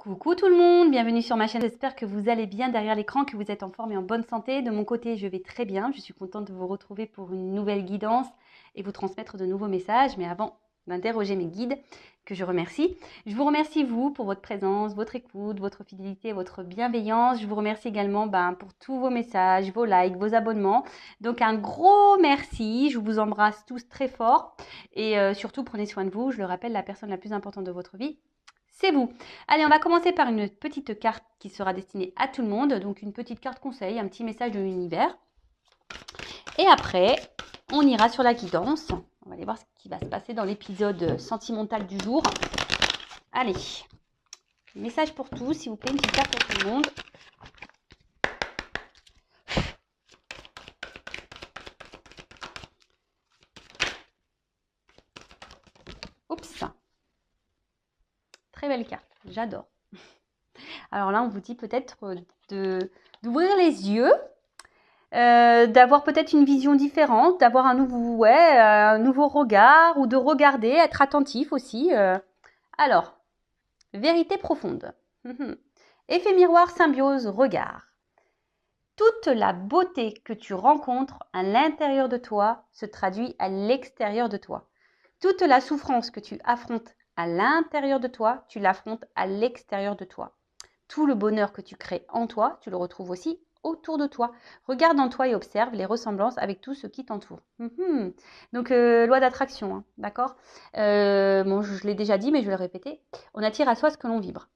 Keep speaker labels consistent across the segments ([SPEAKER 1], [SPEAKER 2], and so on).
[SPEAKER 1] Coucou tout le monde, bienvenue sur ma chaîne. J'espère que vous allez bien derrière l'écran, que vous êtes en forme et en bonne santé. De mon côté, je vais très bien. Je suis contente de vous retrouver pour une nouvelle guidance et vous transmettre de nouveaux messages. Mais avant d'interroger mes guides, que je remercie, je vous remercie vous pour votre présence, votre écoute, votre fidélité, votre bienveillance. Je vous remercie également pour tous vos messages, vos likes, vos abonnements. Donc un gros merci, je vous embrasse tous très fort et surtout prenez soin de vous. Je le rappelle, la personne la plus importante de votre vie, c'est vous. Allez, on va commencer par une petite carte qui sera destinée à tout le monde. Donc une petite carte conseil, un petit message de l'univers. Et après, on ira sur la guidance. On va aller voir ce qui va se passer dans l'épisode sentimental du jour. Allez, message pour tous, s'il vous plaît, une petite carte pour tout le monde. Oups, très belle carte, j'adore. Alors là, on vous dit peut-être d'ouvrir les yeux, d'avoir peut-être une vision différente, d'avoir un nouveau regard ou de regarder, être attentif aussi. Alors, vérité profonde. Effet miroir, symbiose, regard. Toute la beauté que tu rencontres à l'intérieur de toi se traduit à l'extérieur de toi. Toute la souffrance que tu affrontes à l'intérieur de toi, tu l'affrontes à l'extérieur de toi. Tout le bonheur que tu crées en toi, tu le retrouves aussi autour de toi. Regarde en toi et observe les ressemblances avec tout ce qui t'entoure. Donc, loi d'attraction, hein, d'accord. Bon, je l'ai déjà dit, mais je vais le répéter. On attire à soi ce que l'on vibre,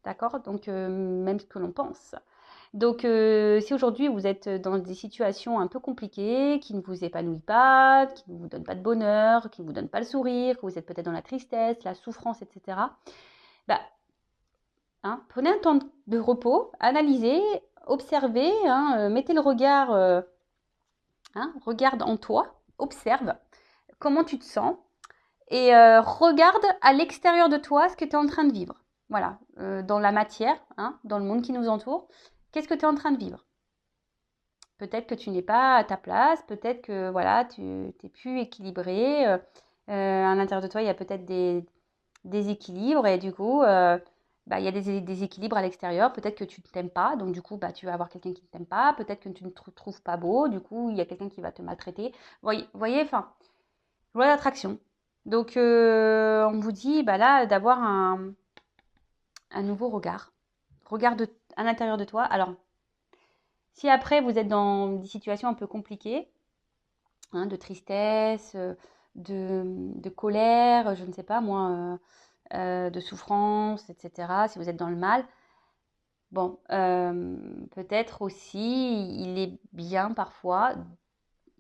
[SPEAKER 1] d'accord. Donc, même ce que l'on pense. Donc, si aujourd'hui vous êtes dans des situations un peu compliquées, qui ne vous épanouissent pas, qui ne vous donnent pas de bonheur, qui ne vous donnent pas le sourire, que vous êtes peut-être dans la tristesse, la souffrance, etc., prenez un temps de repos, analysez, observez, mettez le regard, regarde en toi, observe comment tu te sens et regarde à l'extérieur de toi ce que tu es en train de vivre. Voilà, dans la matière, dans le monde qui nous entoure, qu'est-ce que tu es en train de vivre? Peut-être que tu n'es pas à ta place, peut-être que voilà, tu n'es plus équilibré. À l'intérieur de toi, il y a peut-être des déséquilibres et du coup, il y a des déséquilibres à l'extérieur. Peut-être que tu ne t'aimes pas, donc du coup, tu vas avoir quelqu'un qui ne t'aime pas. Peut-être que tu ne te trouves pas beau, du coup, il y a quelqu'un qui va te maltraiter. Voyez, enfin, loi d'attraction. Donc, on vous dit là d'avoir un nouveau regard. Regarde à l'intérieur de toi. Alors, si après vous êtes dans des situations un peu compliquées, de tristesse, de colère, je ne sais pas moi, de souffrance, etc., si vous êtes dans le mal, bon, peut-être aussi, il est bien parfois,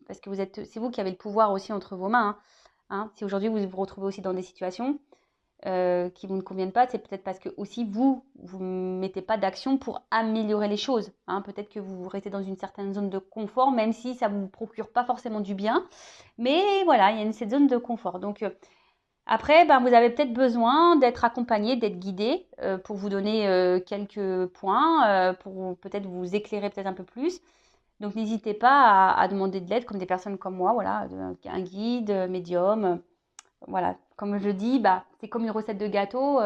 [SPEAKER 1] parce que c'est vous qui avez le pouvoir aussi entre vos mains. Si aujourd'hui vous vous retrouvez aussi dans des situations qui vous ne conviennent pas, c'est peut-être parce que aussi vous ne mettez pas d'action pour améliorer les choses. Peut-être que vous restez dans une certaine zone de confort, même si ça ne vous procure pas forcément du bien. Mais voilà, il y a cette zone de confort. Donc après, vous avez peut-être besoin d'être accompagné, d'être guidé pour vous donner quelques points, pour peut-être vous éclairer peut-être un peu plus. Donc n'hésitez pas à demander de l'aide comme des personnes comme moi, voilà, un guide, médium. Voilà, comme je dis, c'est comme une recette de gâteau.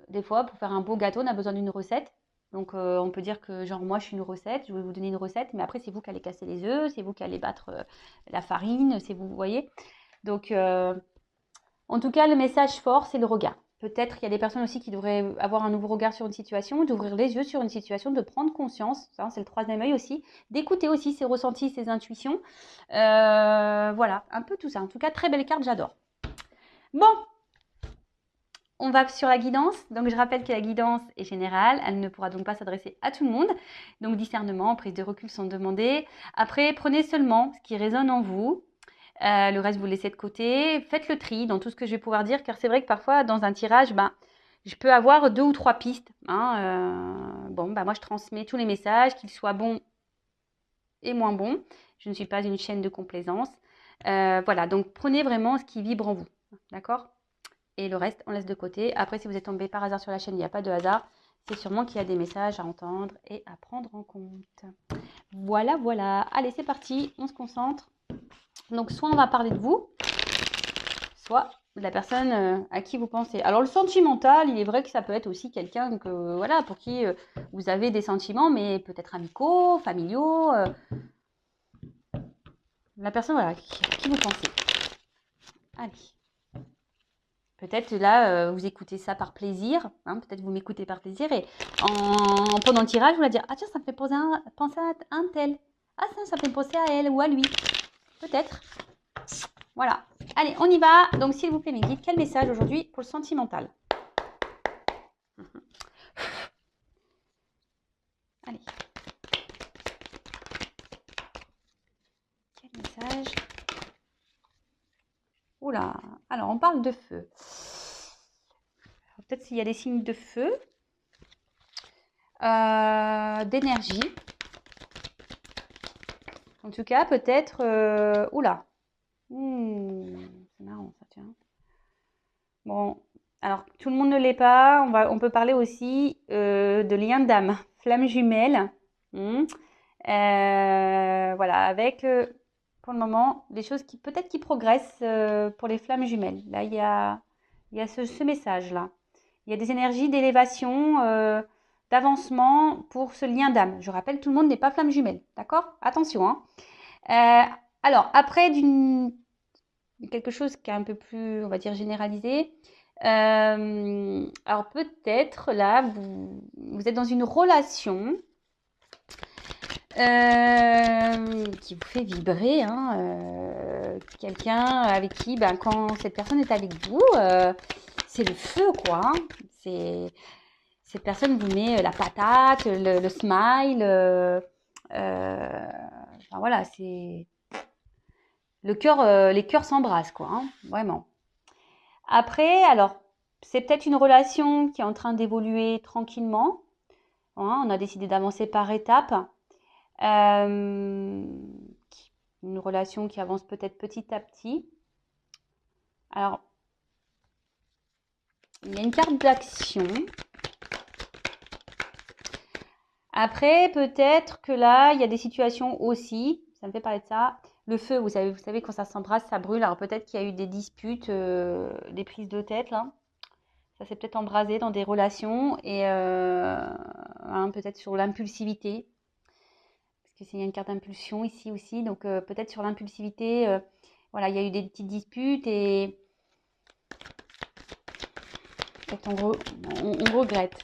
[SPEAKER 1] Des fois, pour faire un beau gâteau, on a besoin d'une recette. Donc, on peut dire que, genre, moi, je suis une recette, je vais vous donner une recette, mais après, c'est vous qui allez casser les œufs, c'est vous qui allez battre la farine, c'est vous voyez. Donc, en tout cas, le message fort, c'est le regard. Peut-être qu'il y a des personnes aussi qui devraient avoir un nouveau regard sur une situation, d'ouvrir les yeux sur une situation, de prendre conscience, ça, c'est le troisième œil aussi, d'écouter aussi ses ressentis, ses intuitions. Voilà, un peu tout ça. En tout cas, très belle carte, j'adore. Bon, on va sur la guidance. Donc, je rappelle que la guidance est générale. Elle ne pourra donc pas s'adresser à tout le monde. Donc, discernement, prise de recul sont demandées. Après, prenez seulement ce qui résonne en vous. Le reste, vous laissez de côté. Faites le tri dans tout ce que je vais pouvoir dire, car c'est vrai que parfois, dans un tirage, je peux avoir 2 ou 3 pistes. Moi, je transmets tous les messages, qu'ils soient bons et moins bons. Je ne suis pas une chaîne de complaisance. Voilà, donc prenez vraiment ce qui vibre en vous. D'accord ? Et le reste, on laisse de côté. Après, si vous êtes tombé par hasard sur la chaîne, il n'y a pas de hasard. C'est sûrement qu'il y a des messages à entendre et à prendre en compte. Voilà, voilà. Allez, c'est parti. On se concentre. Donc, soit on va parler de vous, soit de la personne à qui vous pensez. Alors, le sentimental, il est vrai que ça peut être aussi quelqu'un que, voilà, pour qui vous avez des sentiments, mais peut-être amicaux, familiaux. La personne, voilà, à qui vous pensez. Allez. Peut-être là, vous écoutez ça par plaisir. Hein, peut-être vous m'écoutez par plaisir. Et pendant le tirage, vous allez dire, ah tiens, ça me fait penser à un tel. Ah ça me fait penser à elle ou à lui. Peut-être. Voilà. Allez, on y va. Donc, s'il vous plaît, mes guides, quel message aujourd'hui pour le sentimental? Allez. Quel message? Oula. Alors, on parle de feu. Peut-être s'il y a des signes de feu. D'énergie. En tout cas, peut-être... oula. C'est marrant, ça, tiens. Bon, alors tout le monde ne l'est pas. On peut parler aussi de lien d'âme, flamme jumelle. Voilà, avec pour le moment des choses qui peut-être qui progressent pour les flammes jumelles. Là, il y a ce message-là. Il y a des énergies d'élévation, d'avancement pour ce lien d'âme. Je rappelle, tout le monde n'est pas flamme jumelle, d'accord? Attention, hein. Alors, après quelque chose qui est un peu plus, on va dire, généralisé. Alors peut-être là, vous êtes dans une relation qui vous fait vibrer, hein, quelqu'un avec qui, ben, quand cette personne est avec vous, c'est le feu, quoi. Hein. Cette personne vous met la patate, le smile. Enfin, voilà, c'est le cœur, les cœurs s'embrassent, quoi. Hein, vraiment. Après, alors, c'est peut-être une relation qui est en train d'évoluer tranquillement. Hein, on a décidé d'avancer par étapes. Une relation qui avance peut-être petit à petit. Alors, il y a une carte d'action. Après, peut-être que là, il y a des situations aussi, ça me fait parler de ça. Le feu, vous savez quand ça s'embrasse, ça brûle. Alors peut-être qu'il y a eu des disputes, des prises de tête là. Ça s'est peut-être embrasé dans des relations et hein, peut-être sur l'impulsivité. Parce que c'est une carte d'impulsion ici aussi. Donc peut-être sur l'impulsivité, voilà, il y a eu des petites disputes et peut-être on regrette.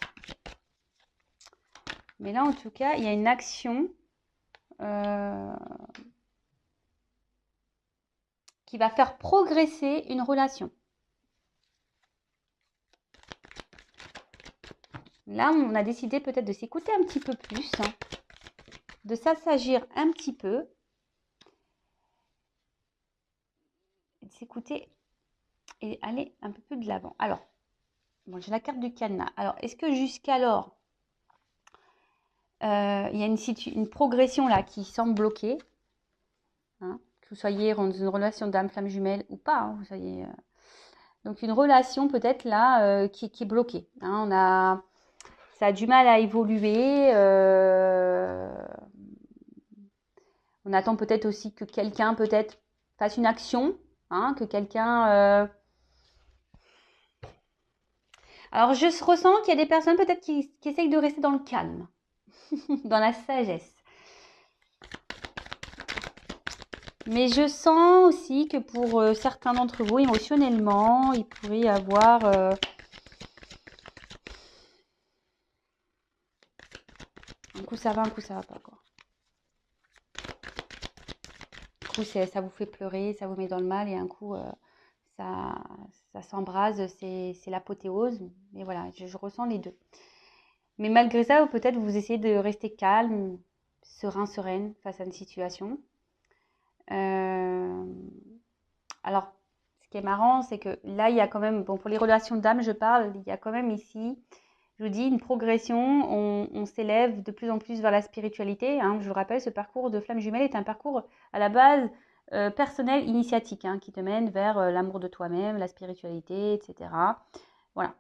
[SPEAKER 1] Mais là, en tout cas, il y a une action qui va faire progresser une relation. Là, on a décidé peut-être de s'écouter un petit peu plus, hein, de s'assagir un petit peu, de s'écouter et aller un peu plus de l'avant. Alors, bon, j'ai la carte du cadenas. Alors, est-ce que jusqu'alors, il y a une progression là qui semble bloquée, hein, que vous soyez dans une relation d'âme, flamme jumelle ou pas, hein, vous soyez... donc, une relation peut-être là qui est bloquée. Hein, ça a du mal à évoluer. On attend peut-être aussi que quelqu'un peut-être fasse une action, hein, que quelqu'un... Alors, je ressens qu'il y a des personnes peut-être qui essayent de rester dans le calme, dans la sagesse. Mais je sens aussi que pour certains d'entre vous, émotionnellement, il pourrait y avoir... un coup ça va pas, quoi. Un coup, ça vous fait pleurer, ça vous met dans le mal, et un coup, ça s'embrase, c'est l'apothéose. Mais voilà, je ressens les deux. Mais malgré ça, peut-être vous essayez de rester calme, sereine face à une situation. Alors, ce qui est marrant, c'est que là, il y a quand même, bon, pour les relations d'âme, je parle, il y a quand même ici, je vous dis, une progression. On s'élève de plus en plus vers la spiritualité. Hein. Je vous rappelle, ce parcours de flamme jumelle est un parcours à la base personnel, initiatique, hein, qui te mène vers l'amour de toi-même, la spiritualité, etc. Voilà,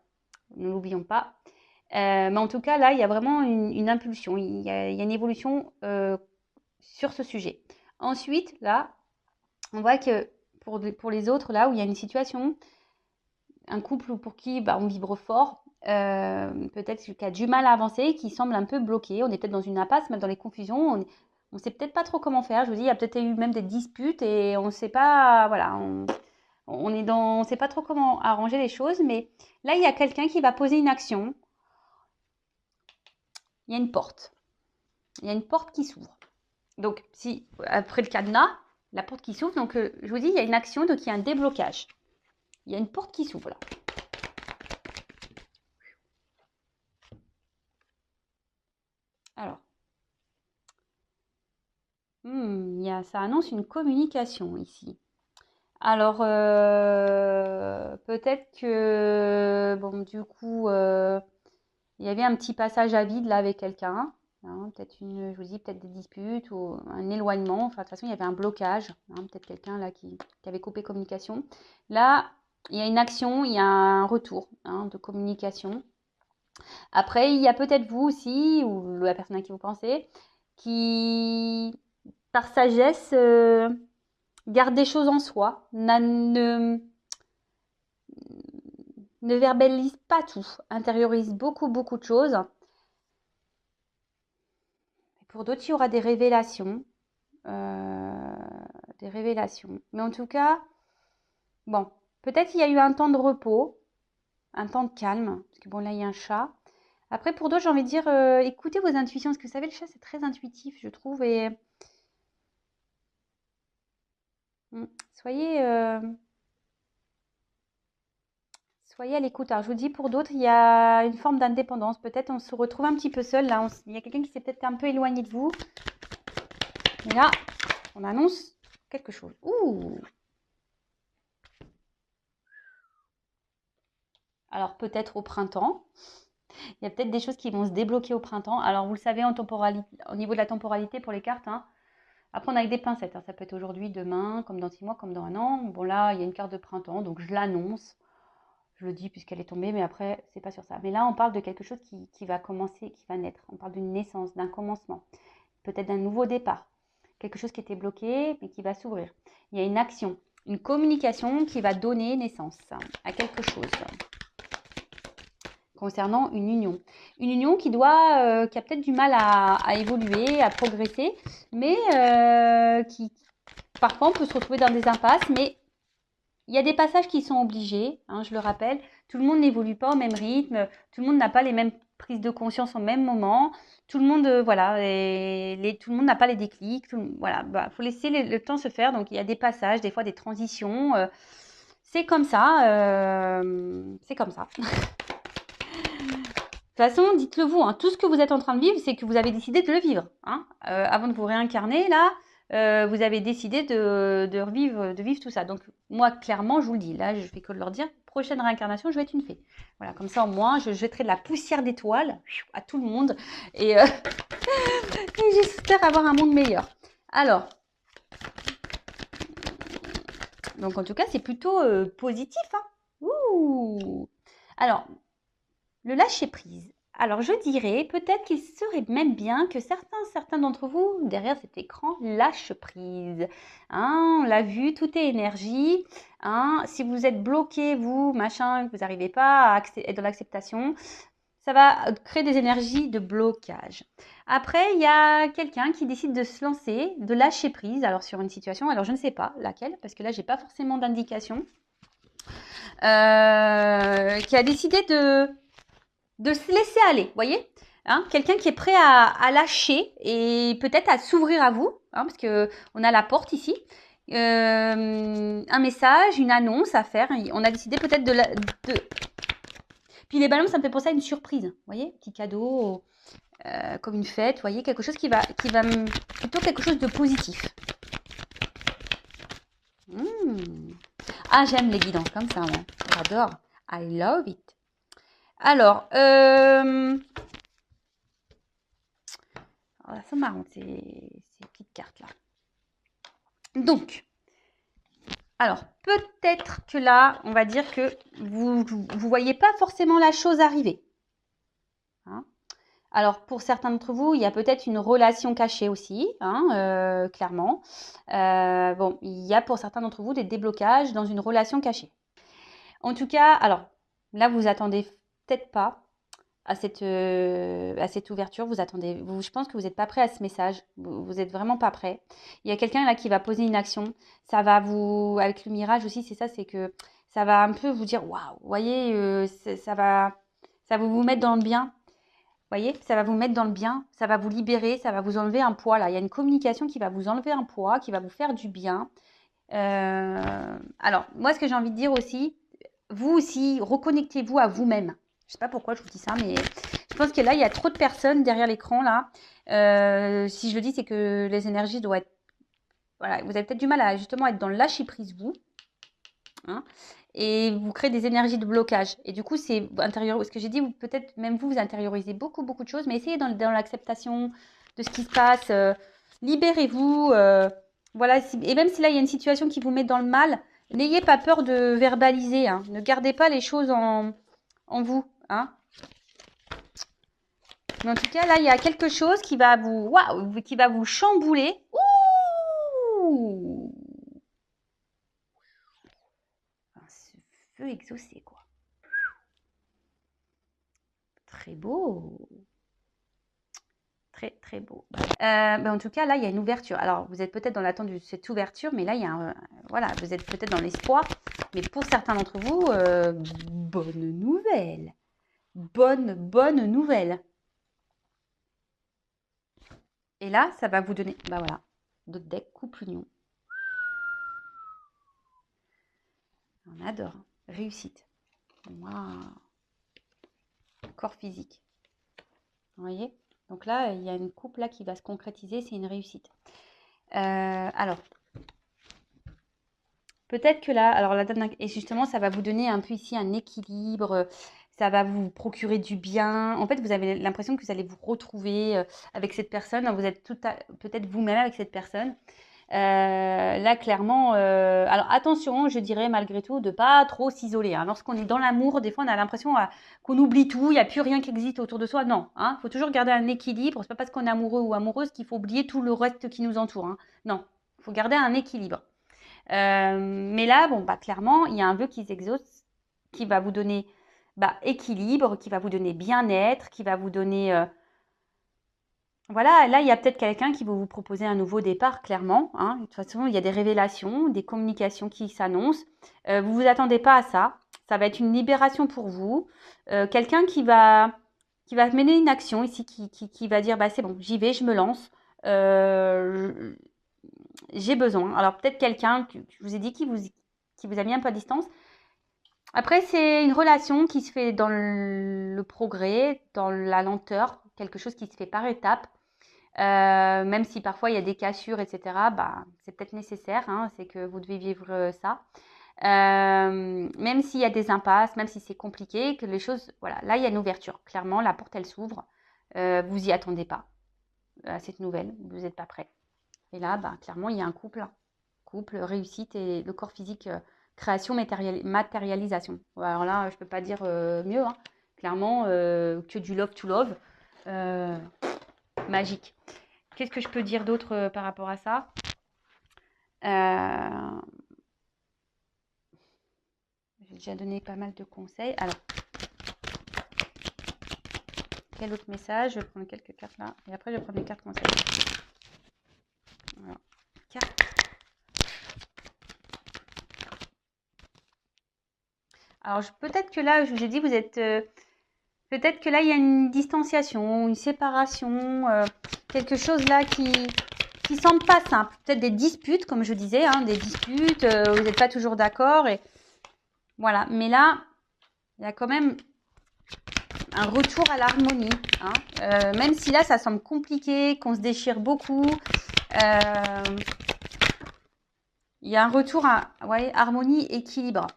[SPEAKER 1] ne l'oublions pas. Mais en tout cas, là, il y a vraiment une impulsion, il y a une évolution sur ce sujet. Ensuite, là, on voit que pour les autres, là où il y a une situation, un couple pour qui on vibre fort, peut-être qui a du mal à avancer, qui semble un peu bloqué. On est peut-être dans une impasse, même dans les confusions. On ne sait peut-être pas trop comment faire. Je vous dis, il y a peut-être eu même des disputes et on ne sait pas, voilà, on sait pas trop comment arranger les choses. Mais là, il y a quelqu'un qui va poser une action. Il y a une porte. Il y a une porte qui s'ouvre. Donc, si après le cadenas, la porte qui s'ouvre, donc je vous dis, il y a une action, donc il y a un déblocage. Il y a une porte qui s'ouvre là. Alors, ça annonce une communication ici. Alors, peut-être que, bon, du coup, il y avait un petit passage à vide là avec quelqu'un. Hein, peut-être je vous dis, peut-être des disputes ou un éloignement. Enfin, de toute façon, il y avait un blocage. Hein, peut-être quelqu'un là qui avait coupé communication. Là, il y a une action, il y a un retour de communication. Après, il y a peut-être vous aussi, ou la personne à qui vous pensez, qui, par sagesse, garde des choses en soi, ne verbalise pas tout, intériorise beaucoup, beaucoup de choses. Pour d'autres, il y aura des révélations. Des révélations. Mais en tout cas, bon, peut-être qu'il y a eu un temps de repos, un temps de calme, parce que bon, là, il y a un chat. Après, pour d'autres, j'ai envie de dire, écoutez vos intuitions, parce que vous savez, le chat, c'est très intuitif, je trouve, et soyez, soyez à l'écoute. Alors, je vous dis, pour d'autres, il y a une forme d'indépendance. Peut-être on se retrouve un petit peu seul, là. Il y a quelqu'un qui s'est peut-être un peu éloigné de vous. Et là, on annonce quelque chose. Ouh! Alors, peut-être au printemps. Il y a peut-être des choses qui vont se débloquer au printemps. Alors, vous le savez, au niveau de la temporalité pour les cartes, hein, à prendre avec des pincettes. Hein. Ça peut être aujourd'hui, demain, comme dans 6 mois, comme dans un an. Bon, là, il y a une carte de printemps, donc je l'annonce. Je le dis puisqu'elle est tombée, mais après, c'est pas sur ça. Mais là, on parle de quelque chose qui va commencer, qui va naître. On parle d'une naissance, d'un commencement, peut-être d'un nouveau départ. Quelque chose qui était bloqué, mais qui va s'ouvrir. Il y a une action, une communication qui va donner naissance à quelque chose concernant une union. Une union qui a peut-être du mal à évoluer, à progresser, mais qui, parfois, on peut se retrouver dans des impasses, mais il y a des passages qui sont obligés, hein, je le rappelle. Tout le monde n'évolue pas au même rythme, tout le monde n'a pas les mêmes prises de conscience au même moment. Tout le monde, voilà, tout le monde n'a pas les déclics. Voilà, faut laisser le temps se faire. Donc, il y a des passages, des fois des transitions. C'est comme ça. C'est comme ça. De toute façon, dites-le vous, hein, tout ce que vous êtes en train de vivre, c'est que vous avez décidé de le vivre. Hein. Avant de vous réincarner, là, vous avez décidé de vivre tout ça. Donc, moi, clairement, je vous le dis, là, je fais que de leur dire, prochaine réincarnation, je vais être une fée. Voilà, comme ça, au moins, je jetterai de la poussière d'étoiles à tout le monde. Et, et j'espère avoir un monde meilleur. Alors, donc en tout cas, c'est plutôt positif. Hein. Ouh. Alors, le lâcher-prise. Alors, je dirais peut-être qu'il serait même bien que certains d'entre vous, derrière cet écran, lâchent prise. Hein, on l'a vu, tout est énergie. Hein, si vous êtes bloqué, vous, machin, que vous n'arrivez pas à être dans l'acceptation, ça va créer des énergies de blocage. Après, il y a quelqu'un qui décide de se lancer, de lâcher prise, alors sur une situation, alors je ne sais pas laquelle, parce que là, j'ai pas forcément d'indication, qui a décidé de se laisser aller, voyez, hein, quelqu'un qui est prêt à lâcher et peut-être à s'ouvrir à vous, hein, parce que on a la porte ici, un message, une annonce à faire. On a décidé peut-être Puis les ballons, ça me fait penser à une surprise, vous voyez, petit cadeau, comme une fête, vous voyez, quelque chose qui va plutôt quelque chose de positif. Ah, j'aime les guidances comme ça, moi. J'adore. I love it. Alors, c'est marrant ces petites cartes-là. Donc, alors, peut-être que là, on va dire que vous ne voyez pas forcément la chose arriver. Hein. Alors, pour certains d'entre vous, il y a peut-être une relation cachée aussi, hein, clairement. Bon, il y a pour certains d'entre vous des déblocages dans une relation cachée. En tout cas, alors là, vous attendez peut-être pas à cette ouverture. Vous attendez, je pense que vous n'êtes pas prêt à ce message. Vous êtes vraiment pas prêt. Il y a quelqu'un là qui va poser une action. Ça va vous, avec le mirage aussi, c'est ça, c'est que ça va un peu vous dire, waouh, vous voyez, ça va vous mettre dans le bien. Vous voyez, ça va vous mettre dans le bien, ça va vous libérer, ça va vous enlever un poids là. Il y a une communication qui va vous enlever un poids, qui va vous faire du bien. Alors, moi, ce que j'ai envie de dire aussi, vous aussi, reconnectez-vous à vous-même. Je sais pas pourquoi je vous dis ça, mais je pense que là, il y a trop de personnes derrière l'écran là. Si je le dis, c'est que les énergies doivent être. Voilà, vous avez peut-être du mal à justement être dans le lâcher prise, vous. Hein, et vous créez des énergies de blocage. Et du coup, c'est intérieur. Ce que j'ai dit, peut-être même vous intériorisez beaucoup, beaucoup de choses, mais essayez dans l'acceptation de ce qui se passe. Libérez-vous. Voilà. Et même si là, il y a une situation qui vous met dans le mal, n'ayez pas peur de verbaliser. Hein. Ne gardez pas les choses en vous. Hein. Mais en tout cas, là, il y a quelque chose qui va qui va vous chambouler. Ouh! Ce feu exaucé, quoi. Très beau. Très, très beau. En tout cas, là, il y a une ouverture. Alors, vous êtes peut-être dans l'attente de cette ouverture, mais là, il y a voilà, vous êtes peut-être dans l'espoir. Mais pour certains d'entre vous, bonne nouvelle. Bonne nouvelle. Et là, ça va vous donner, bah voilà, d'autres decks, couple union. On adore. Réussite. Waouh. Corps physique. Vous voyez? Donc là, il y a une couple là qui va se concrétiser, c'est une réussite. Alors, peut-être que là, alors la date et justement, ça va vous donner un peu ici un équilibre, ça va vous procurer du bien. En fait, vous avez l'impression que vous allez vous retrouver avec cette personne. Vous êtes peut-être vous-même avec cette personne. Là, clairement, alors attention, je dirais malgré tout de pas trop s'isoler. Hein. Lorsqu'on est dans l'amour, des fois, on a l'impression qu'on oublie tout, il n'y a plus rien qui existe autour de soi. Non, hein, faut toujours garder un équilibre. C'est pas parce qu'on est amoureux ou amoureuse qu'il faut oublier tout le reste qui nous entoure. Hein. Non, il faut garder un équilibre. Mais là, bon, bah, clairement, il y a un vœu qui s'exauce, qui va vous donner équilibre, qui va vous donner bien-être, qui va vous donner voilà, là, il y a peut-être quelqu'un qui va vous proposer un nouveau départ, clairement. Hein. De toute façon, il y a des révélations, des communications qui s'annoncent. Vous ne vous attendez pas à ça. Ça va être une libération pour vous. Quelqu'un qui va mener une action ici, qui va dire, bah, c'est bon, j'y vais, je me lance. Euh, j'ai besoin. Alors, peut-être quelqu'un, je vous ai dit, qui vous a mis un peu à distance. Après, c'est une relation qui se fait dans le progrès, dans la lenteur, quelque chose qui se fait par étapes. Même si parfois il y a des cassures, etc., bah, c'est peut-être nécessaire, hein, c'est que vous devez vivre ça. Même s'il y a des impasses, même si c'est compliqué, que les choses, voilà, là il y a une ouverture. Clairement, la porte elle s'ouvre. Vous y attendez pas à cette nouvelle, vous n'êtes pas prêt. Et là, bah, clairement, il y a un couple, réussite et le corps physique, création, matérialisation. Alors là, je peux pas dire mieux. Hein. Clairement, que du love to love, magique. Qu'est-ce que je peux dire d'autre par rapport à ça? J'ai déjà donné pas mal de conseils. Alors, quel autre message? Je vais prendre quelques cartes là. Et après, je vais prendre les cartes conseils. Voilà. Cartes. Alors, peut-être que là, je vous ai dit, vous êtes... peut-être que là, il y a une distanciation, une séparation, quelque chose là qui semble pas simple. Peut-être des disputes, comme je disais, hein, des disputes, vous n'êtes pas toujours d'accord. Et voilà. Mais là, il y a quand même un retour à l'harmonie. Hein. Même si là, ça semble compliqué, qu'on se déchire beaucoup. Il y a un retour à harmonie, équilibre.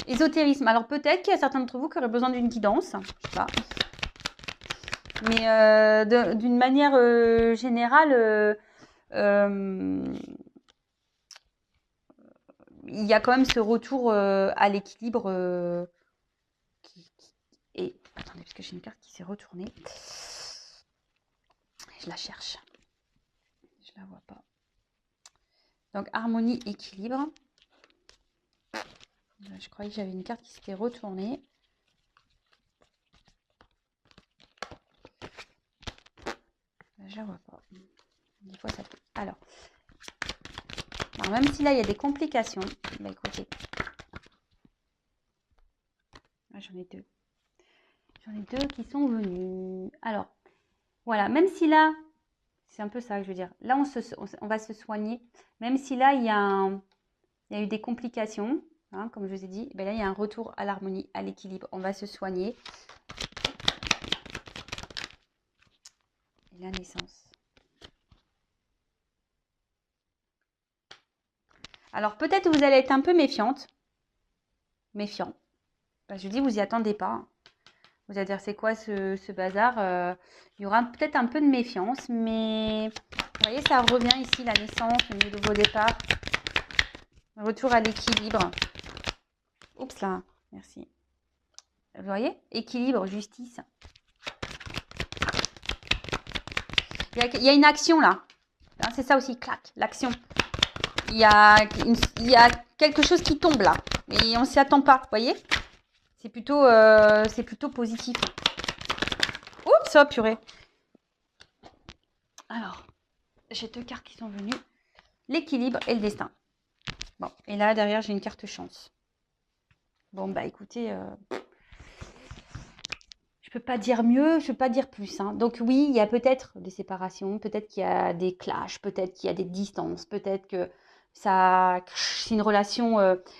[SPEAKER 1] Ésotérisme. Alors peut-être qu'il y a certains d'entre vous qui auraient besoin d'une guidance. Je sais pas. Mais d'une manière générale, il y a quand même ce retour à l'équilibre et attendez, parce que j'ai une carte qui s'est retournée. Je la cherche. Je la vois pas. Donc harmonie, équilibre. Je croyais que j'avais une carte qui s'était retournée. Je la vois pas. Des fois, ça fait. Alors, même si là, il y a des complications. Bah, écoutez. J'en ai deux. J'en ai deux qui sont venus. Alors, voilà. Même si là, c'est un peu ça que je veux dire. Là, on va se soigner. Même si là, il y a eu des complications. Hein, comme je vous ai dit. Ben là, il y a un retour à l'harmonie, à l'équilibre. On va se soigner. Et la naissance. Alors, peut-être vous allez être un peu méfiante. Méfiant. Ben, je dis, vous y attendez pas. Vous allez dire, c'est quoi ce bazar? Il y aura peut-être un peu de méfiance, mais vous voyez, ça revient ici, la naissance, le nouveau départ. Retour à l'équilibre. Oups là, merci. Vous voyez? Équilibre, justice. Il y a une action là. Hein, c'est ça aussi, clac, l'action. Il y a quelque chose qui tombe là. Et on s'y attend pas, vous voyez? C'est plutôt positif. Oups, oh purée. Alors, j'ai deux cartes qui sont venues. L'équilibre et le destin. Bon, et là, derrière, j'ai une carte chance. Bon, bah écoutez, je peux pas dire mieux, je peux pas dire plus. Hein. Donc oui, il y a peut-être des séparations, peut-être qu'il y a des clashs, peut-être qu'il y a des distances, peut-être que c'est une relation,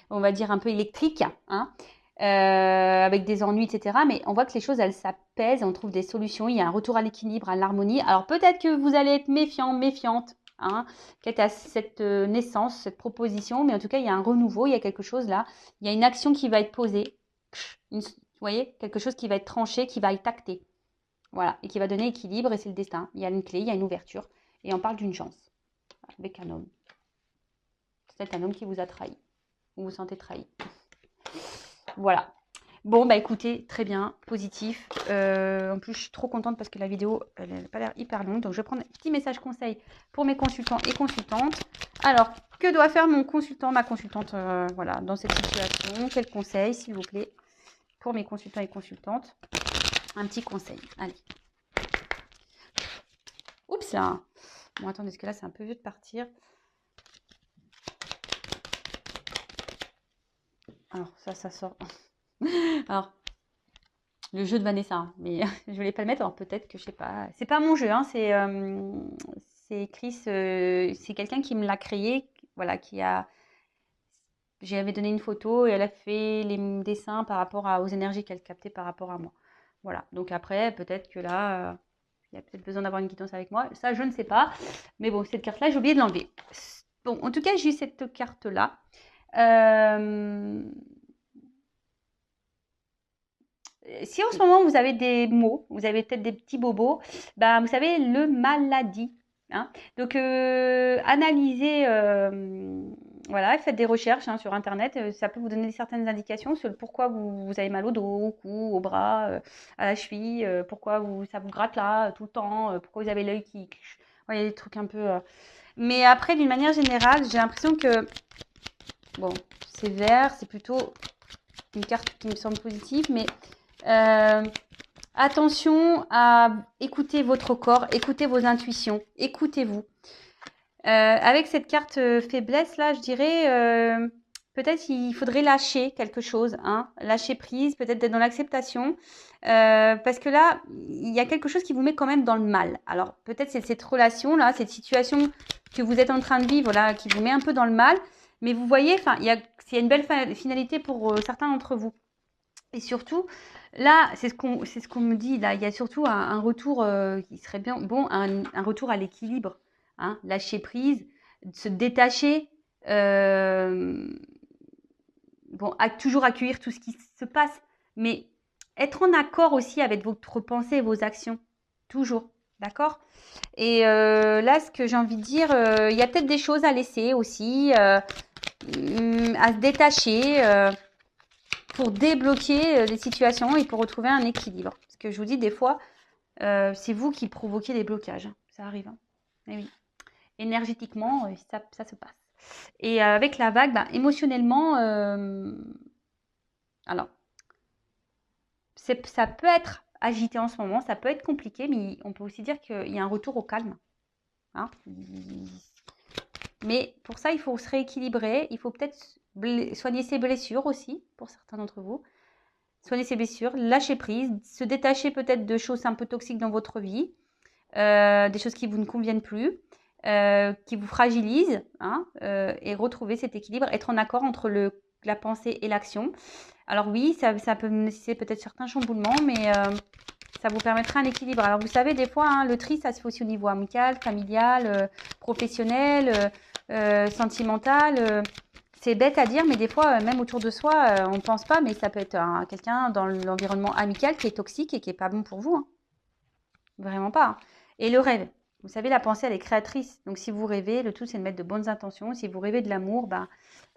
[SPEAKER 1] on va dire, un peu électrique, hein, avec des ennuis, etc. Mais on voit que les choses, elles s'apaisent, on trouve des solutions, il y a un retour à l'équilibre, à l'harmonie. Alors peut-être que vous allez être méfiant, méfiante, hein, quant à cette naissance, cette proposition, mais en tout cas, il y a un renouveau, il y a quelque chose là, il y a une action qui va être posée, vous voyez, quelque chose qui va être tranché, qui va être acté, voilà, et qui va donner équilibre, et c'est le destin. Il y a une clé, il y a une ouverture, et on parle d'une chance, avec un homme. C'est un homme qui vous a trahi, vous vous sentez trahi. Voilà. Bon, bah écoutez, très bien, positif. En plus, je suis trop contente parce que la vidéo, elle n'a pas l'air hyper longue. Donc, je vais prendre un petit message conseil pour mes consultants et consultantes. Alors, que doit faire mon consultant, ma consultante, voilà, dans cette situation? Quel conseil, s'il vous plaît, pour mes consultants et consultantes? Un petit conseil, allez. Oups là. Bon, attendez, parce que là, c'est un peu vieux de partir. Alors, ça sort. Alors, le jeu de Vanessa, hein, mais je voulais pas le mettre. Alors peut-être que je sais pas. C'est pas mon jeu, hein, c'est Chris, c'est quelqu'un qui me l'a créé, voilà, j'avais donné une photo et elle a fait les dessins par rapport aux énergies qu'elle captait par rapport à moi. Voilà. Donc après, peut-être que là, il y a peut-être besoin d'avoir une guidance avec moi. Ça, je ne sais pas. Mais bon, cette carte-là, j'ai oublié de l'enlever. Bon, en tout cas, j'ai cette carte-là. Si en ce moment vous avez des maux, vous avez peut-être des petits bobos, ben, vous savez, le maladie. Hein. Donc, analysez, voilà, faites des recherches hein, sur Internet. Ça peut vous donner certaines indications sur pourquoi vous avez mal au dos, au cou, au bras, à la cheville, pourquoi ça vous gratte là tout le temps, pourquoi vous avez l'œil qui... Vous voyez, des trucs un peu... Mais après, d'une manière générale, j'ai l'impression que... Bon, c'est vert, c'est plutôt une carte qui me semble positive, mais... attention à écouter votre corps, écoutez vos intuitions, écoutez-vous. Avec cette carte faiblesse là, je dirais peut-être il faudrait lâcher quelque chose, hein, lâcher prise, peut-être d'être dans l'acceptation, parce que là il y a quelque chose qui vous met quand même dans le mal. Alors peut-être c'est cette relation là, cette situation que vous êtes en train de vivre là, qui vous met un peu dans le mal, mais vous voyez, enfin il y a une belle finalité pour certains d'entre vous. Et surtout, là, c'est ce qu'on me dit, là, il y a surtout un retour qui serait bien bon, un retour à l'équilibre, hein, lâcher prise, se détacher, bon, toujours accueillir tout ce qui se passe, mais être en accord aussi avec votre pensée et vos actions, toujours, d'accord? Et là, ce que j'ai envie de dire, il y a peut-être des choses à laisser aussi, à se détacher, pour débloquer des situations et pour retrouver un équilibre. Parce que je vous dis, des fois, c'est vous qui provoquez des blocages. Ça arrive. Hein. Mais oui. Énergétiquement, ça se passe. Et avec la vague, bah, émotionnellement, Alors, ça peut être agité en ce moment, ça peut être compliqué, mais on peut aussi dire qu'il y a un retour au calme. Hein. Mais pour ça, il faut se rééquilibrer. Il faut peut-être soigner ses blessures aussi, pour certains d'entre vous. Soigner ses blessures, lâcher prise, se détacher peut-être de choses un peu toxiques dans votre vie, des choses qui vous ne conviennent plus, qui vous fragilisent, hein, et retrouver cet équilibre, être en accord entre la pensée et l'action. Alors oui, ça peut nécessiter peut-être certains chamboulements, mais ça vous permettra un équilibre. Alors vous savez, des fois, hein, le tri, ça se fait aussi au niveau amical, familial, professionnel, sentimental. C'est bête à dire, mais des fois, même autour de soi, on ne pense pas, mais ça peut être quelqu'un dans l'environnement amical qui est toxique et qui n'est pas bon pour vous. Hein. Vraiment pas. Hein. Et le rêve. Vous savez, la pensée, elle est créatrice. Donc si vous rêvez, le tout, c'est de mettre de bonnes intentions. Si vous rêvez de l'amour, bah,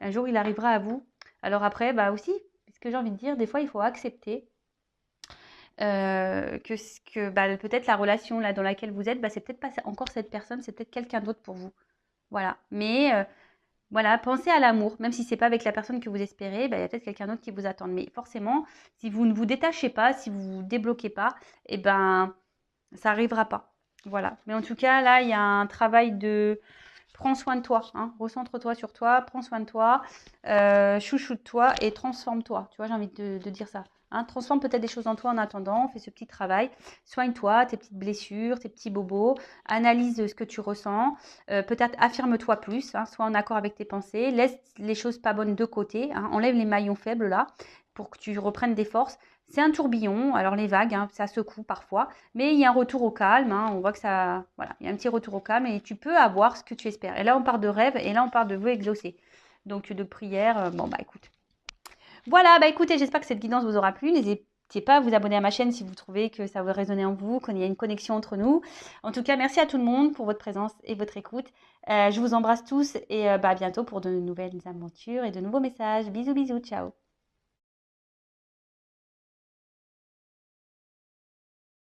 [SPEAKER 1] un jour, il arrivera à vous. Alors après, bah aussi, ce que j'ai envie de dire, des fois, il faut accepter que bah, peut-être la relation là, dans laquelle vous êtes, bah, c'est peut-être pas encore cette personne, c'est peut-être quelqu'un d'autre pour vous. Voilà. Mais voilà, pensez à l'amour, même si c'est pas avec la personne que vous espérez, bah, il y a peut-être quelqu'un d'autre qui vous attend. Mais forcément, si vous ne vous détachez pas, si vous vous débloquez pas, eh ben, ça arrivera pas. Voilà. Mais en tout cas, là, il y a un travail de prends soin de toi, hein. Recentre-toi sur toi, prends soin de toi, chouchoute-toi et transforme-toi. Tu vois, j'ai envie de dire ça. Hein. Transforme peut-être des choses en toi en attendant, fais ce petit travail, soigne-toi, tes petites blessures, tes petits bobos, analyse ce que tu ressens, peut-être affirme-toi plus, hein, sois en accord avec tes pensées, laisse les choses pas bonnes de côté, hein, enlève les maillons faibles là pour que tu reprennes des forces. C'est un tourbillon, alors les vagues, hein, ça secoue parfois, mais il y a un retour au calme, hein, on voit que ça, voilà, il y a un petit retour au calme et tu peux avoir ce que tu espères. Et là, on parle de rêve et là, on parle de vœux exaucés. Donc, de prière, bon, bah écoute. Voilà, bah écoutez, j'espère que cette guidance vous aura plu. N'hésitez pas à vous abonner à ma chaîne si vous trouvez que ça veut résonner en vous, qu'il y a une connexion entre nous. En tout cas, merci à tout le monde pour votre présence et votre écoute. Je vous embrasse tous et bah, à bientôt pour de nouvelles aventures et de nouveaux messages. Bisous, bisous, ciao.